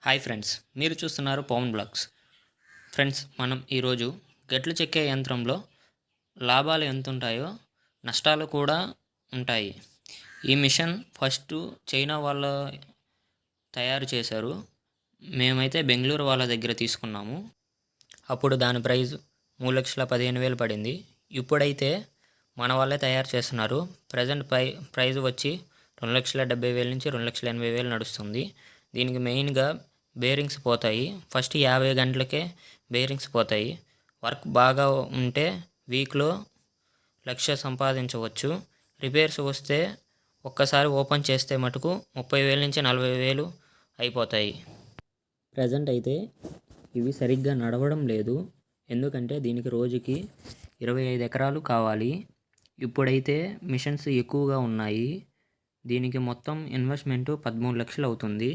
Hi friends, మీరు చూస్తున్నారు Pawan blogs. Friends, మనం ఈరోజు గట్లు చెక్కే యంత్రంలో లాభాలు ఎంత ఉంటాయో నష్టాలు కూడా ఉంటాయి. ఈ మిషన్ ఫస్ట్ చైనా వాళ్ళు తయారు చేశారు. మేమైతే బెంగళూరు వాళ్ళ దగ్గర తీసుకున్నాము. అప్పుడు దాని ప్రైస్ 3,15,000 పడింది. ఇప్పుడైతే మన వాళ్ళే తయారు చేస్తున్నారు. ప్రజెంట్ ప్రైస్ వచ్చి 2,70,000 నుంచి 2,80,000 నడుస్తుంది. దీనికి మెయిన్గా బేరింగ్స్ పోతాయి. ఫస్ట్ 50 గంటలకే బేరింగ్స్ పోతాయి. వర్క్ బాగా ఉంటే వీక్లో 1,00,000 సంపాదించవచ్చు. రిపేర్స్ వస్తే ఒక్కసారి ఓపెన్ చేస్తే మటుకు 30,000 నుంచి 40,000 అయిపోతాయి. ప్రజెంట్ అయితే ఇవి సరిగ్గా నడవడం లేదు. ఎందుకంటే దీనికి రోజుకి 25 ఎకరాలు కావాలి. ఇప్పుడైతే మిషన్స్ ఎక్కువగా ఉన్నాయి. దీనికి మొత్తం ఇన్వెస్ట్మెంటు 13 లక్షలు అవుతుంది.